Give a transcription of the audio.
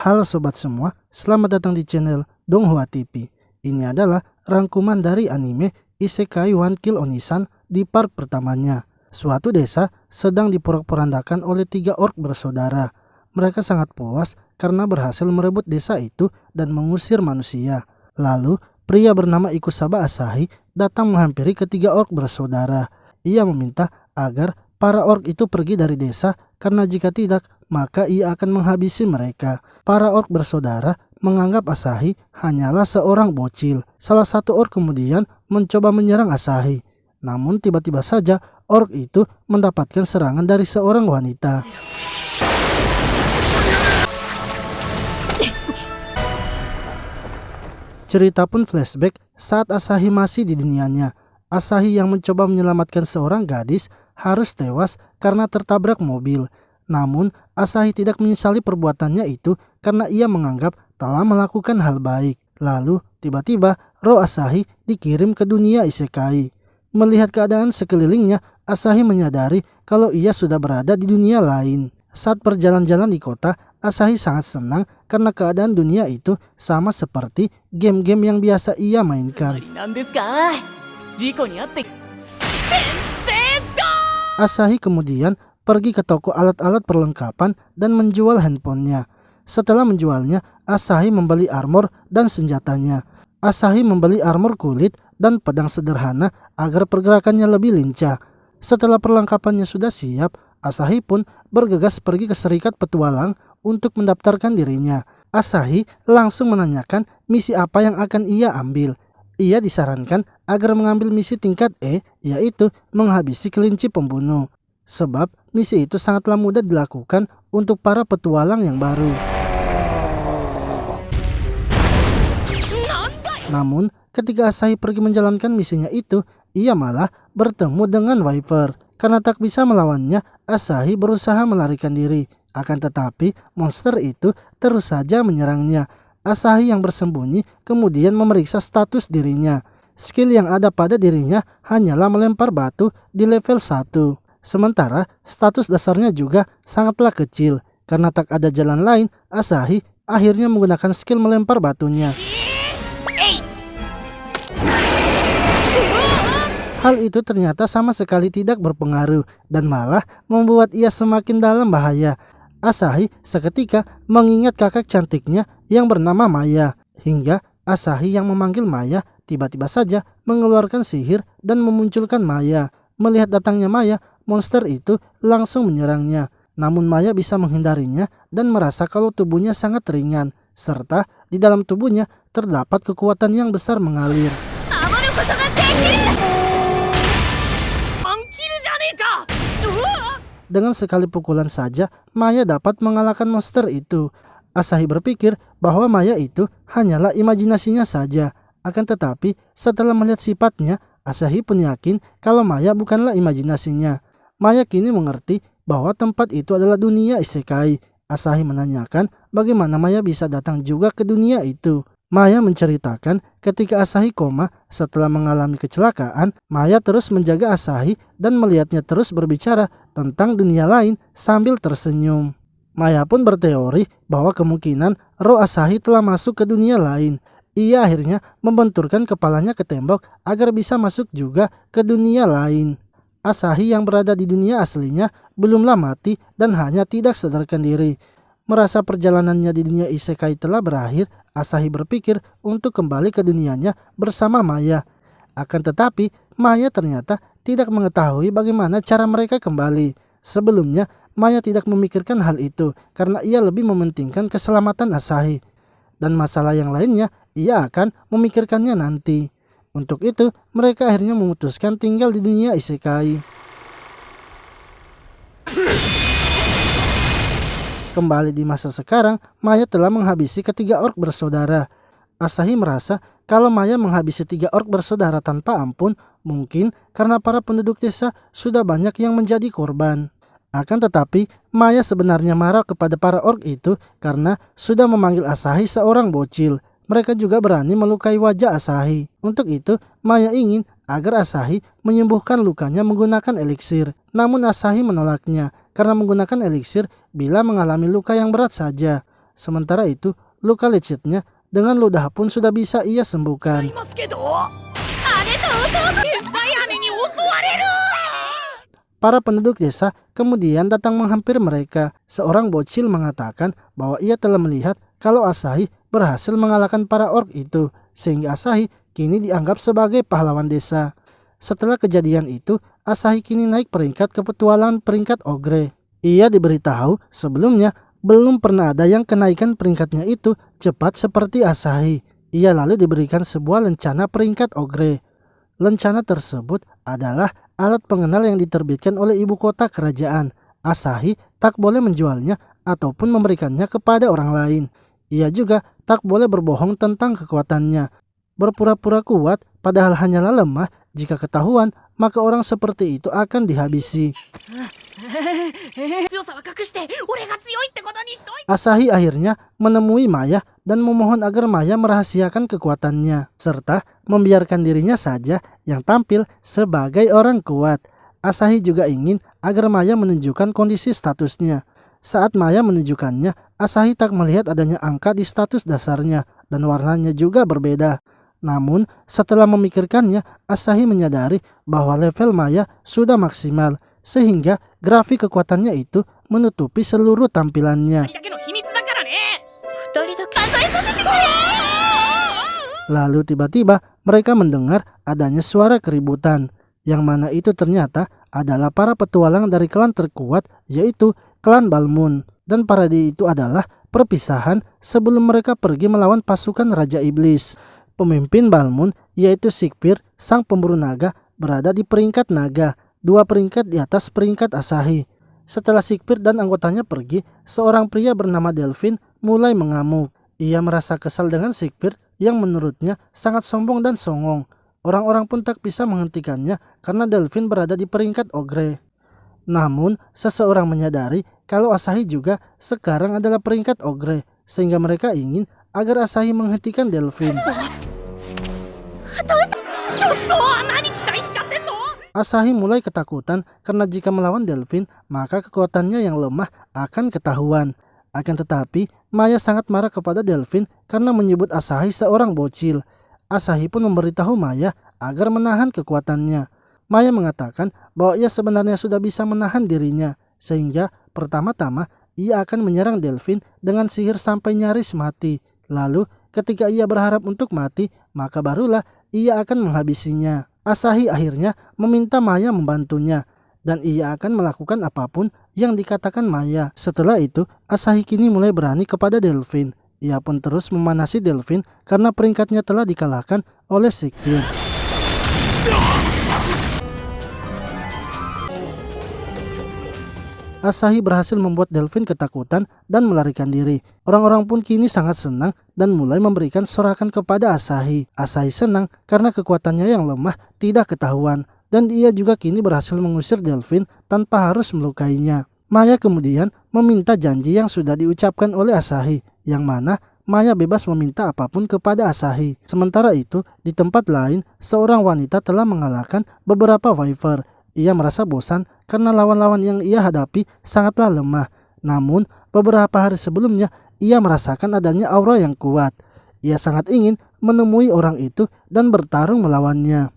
Halo sobat semua, selamat datang di channel Donghua TV. Ini adalah rangkuman dari anime Isekai One Kill Onisan di part pertamanya. Suatu desa sedang diporak-porandakan oleh 3 orc bersaudara. Mereka sangat puas karena berhasil merebut desa itu dan mengusir manusia. Lalu, pria bernama Ikusaba Asahi datang menghampiri ketiga orc bersaudara. Ia meminta agar para orc itu pergi dari desa karena jika tidak, maka ia akan menghabisi mereka. Para orc bersaudara menganggap Asahi hanyalah seorang bocil. Salah satu orc kemudian mencoba menyerang Asahi. Namun tiba-tiba saja orc itu mendapatkan serangan dari seorang wanita. Cerita pun flashback saat Asahi masih di dunianya. Asahi yang mencoba menyelamatkan seorang gadis harus tewas karena tertabrak mobil. Namun, Asahi tidak menyesali perbuatannya itu karena ia menganggap telah melakukan hal baik. Lalu, tiba-tiba roh Asahi dikirim ke dunia isekai. Melihat keadaan sekelilingnya, Asahi menyadari kalau ia sudah berada di dunia lain. Saat berjalan-jalan di kota, Asahi sangat senang karena keadaan dunia itu sama seperti game-game yang biasa ia mainkan. Asahi kemudian pergi ke toko alat-alat perlengkapan dan menjual handphonenya. Setelah menjualnya, Asahi membeli armor dan senjatanya. Asahi membeli armor kulit dan pedang sederhana agar pergerakannya lebih lincah. Setelah perlengkapannya sudah siap, Asahi pun bergegas pergi ke Serikat Petualang untuk mendaftarkan dirinya. Asahi langsung menanyakan misi apa yang akan ia ambil. Ia disarankan agar mengambil misi tingkat E, yaitu menghabisi kelinci pembunuh. Sebab misi itu sangatlah mudah dilakukan untuk para petualang yang baru. Namun, ketika Asahi pergi menjalankan misinya itu, ia malah bertemu dengan Viper. Karena tak bisa melawannya, Asahi berusaha melarikan diri. Akan tetapi, monster itu terus saja menyerangnya. Asahi yang bersembunyi kemudian memeriksa status dirinya. Skill yang ada pada dirinya hanyalah melempar batu di level 1. Sementara status dasarnya juga sangatlah kecil. Karena tak ada jalan lain, Asahi akhirnya menggunakan skill melempar batunya. Hal itu ternyata sama sekali tidak berpengaruh dan malah membuat ia semakin dalam bahaya. Asahi seketika mengingat kakak cantiknya yang bernama Maya. Hingga Asahi yang memanggil Maya tiba-tiba saja mengeluarkan sihir dan memunculkan Maya. Melihat datangnya Maya, monster itu langsung menyerangnya. Namun Maya bisa menghindarinya dan merasa kalau tubuhnya sangat ringan. Serta di dalam tubuhnya terdapat kekuatan yang besar mengalir. Dengan sekali pukulan saja, Maya dapat mengalahkan monster itu. Asahi berpikir bahwa Maya itu hanyalah imajinasinya saja. Akan tetapi, setelah melihat sifatnya, Asahi pun yakin kalau Maya bukanlah imajinasinya. Maya kini mengerti bahwa tempat itu adalah dunia isekai. Asahi menanyakan bagaimana Maya bisa datang juga ke dunia itu. Maya menceritakan ketika Asahi koma setelah mengalami kecelakaan, Maya terus menjaga Asahi dan melihatnya terus berbicara tentang dunia lain sambil tersenyum. Maya pun berteori bahwa kemungkinan roh Asahi telah masuk ke dunia lain. Ia akhirnya membenturkan kepalanya ke tembok agar bisa masuk juga ke dunia lain. Asahi yang berada di dunia aslinya belumlah mati dan hanya tidak sadarkan diri. Merasa perjalanannya di dunia isekai telah berakhir, Asahi berpikir untuk kembali ke dunianya bersama Maya. Akan tetapi, Maya ternyata tidak mengetahui bagaimana cara mereka kembali. Sebelumnya, Maya tidak memikirkan hal itu karena ia lebih mementingkan keselamatan Asahi. Dan masalah yang lainnya, ia akan memikirkannya nanti. Untuk itu, mereka akhirnya memutuskan tinggal di dunia isekai. Kembali di masa sekarang, Maya telah menghabisi ketiga orc bersaudara. Asahi merasa kalau Maya menghabisi 3 orc bersaudara tanpa ampun, mungkin karena para penduduk desa sudah banyak yang menjadi korban. Akan tetapi, Maya sebenarnya marah kepada para orc itu karena sudah memanggil Asahi seorang bocil. Mereka juga berani melukai wajah Asahi. Untuk itu, Maya ingin agar Asahi menyembuhkan lukanya menggunakan eliksir. Namun Asahi menolaknya karena menggunakan eliksir bila mengalami luka yang berat saja. Sementara itu, luka lecetnya dengan ludah pun sudah bisa ia sembuhkan. Para penduduk desa kemudian datang menghampiri mereka. Seorang bocil mengatakan bahwa ia telah melihat kalau Asahi berhasil mengalahkan para orc itu, sehingga Asahi kini dianggap sebagai pahlawan desa. Setelah kejadian itu, Asahi kini naik peringkat ke petualangan peringkat ogre. Ia diberitahu sebelumnya belum pernah ada yang kenaikan peringkatnya itu cepat seperti Asahi. Ia lalu diberikan sebuah lencana peringkat ogre. Lencana tersebut adalah alat pengenal yang diterbitkan oleh ibu kota kerajaan. Asahi tak boleh menjualnya ataupun memberikannya kepada orang lain. Ia juga tak boleh berbohong tentang kekuatannya. Berpura-pura kuat padahal hanyalah lemah, jika ketahuan maka orang seperti itu akan dihabisi. Asahi akhirnya menemui Maya dan memohon agar Maya merahasiakan kekuatannya, serta membiarkan dirinya saja yang tampil sebagai orang kuat. Asahi juga ingin agar Maya menunjukkan kondisi statusnya. Saat Maya menunjukkannya, Asahi tak melihat adanya angka di status dasarnya dan warnanya juga berbeda. Namun, setelah memikirkannya, Asahi menyadari bahwa level Maya sudah maksimal, sehingga grafik kekuatannya itu menutupi seluruh tampilannya. Lalu tiba-tiba mereka mendengar adanya suara keributan, yang mana itu ternyata adalah para petualang dari klan terkuat, yaitu klan Balmun. Dan parade itu adalah perpisahan sebelum mereka pergi melawan pasukan Raja Iblis. Pemimpin Balmun, yaitu Siegfried, sang pemburu naga, berada di peringkat naga, 2 peringkat di atas peringkat Asahi. Setelah Siegfried dan anggotanya pergi, seorang pria bernama Delphine mulai mengamuk. Ia merasa kesal dengan Siegfried yang menurutnya sangat sombong dan songong. Orang-orang pun tak bisa menghentikannya karena Delphine berada di peringkat ogre. Namun, seseorang menyadari kalau Asahi juga sekarang adalah peringkat ogre, sehingga mereka ingin agar Asahi menghentikan Delphine. Asahi mulai ketakutan karena jika melawan Delphine, maka kekuatannya yang lemah akan ketahuan. Akan tetapi, Maya sangat marah kepada Delphine karena menyebut Asahi seorang bocil. Asahi pun memberitahu Maya agar menahan kekuatannya. Maya mengatakan bahwa ia sebenarnya sudah bisa menahan dirinya, sehingga pertama-tama ia akan menyerang Delphine dengan sihir sampai nyaris mati. Lalu, ketika ia berharap untuk mati, maka barulah ia akan menghabisinya. Asahi akhirnya meminta Maya membantunya, dan ia akan melakukan apapun yang dikatakan Maya. Setelah itu, Asahi kini mulai berani kepada Delphine. Ia pun terus memanasi Delphine karena peringkatnya telah dikalahkan oleh Siegfried. Asahi berhasil membuat Delphine ketakutan dan melarikan diri. Orang-orang pun kini sangat senang dan mulai memberikan sorakan kepada Asahi. Asahi senang karena kekuatannya yang lemah tidak ketahuan, dan ia juga kini berhasil mengusir Delphine tanpa harus melukainya. Maya kemudian meminta janji yang sudah diucapkan oleh Asahi, yang mana Maya bebas meminta apapun kepada Asahi. Sementara itu, di tempat lain, seorang wanita telah mengalahkan beberapa Wyver. Ia merasa bosan karena lawan-lawan yang ia hadapi sangatlah lemah. Namun, beberapa hari sebelumnya, ia merasakan adanya aura yang kuat. Ia sangat ingin menemui orang itu dan bertarung melawannya.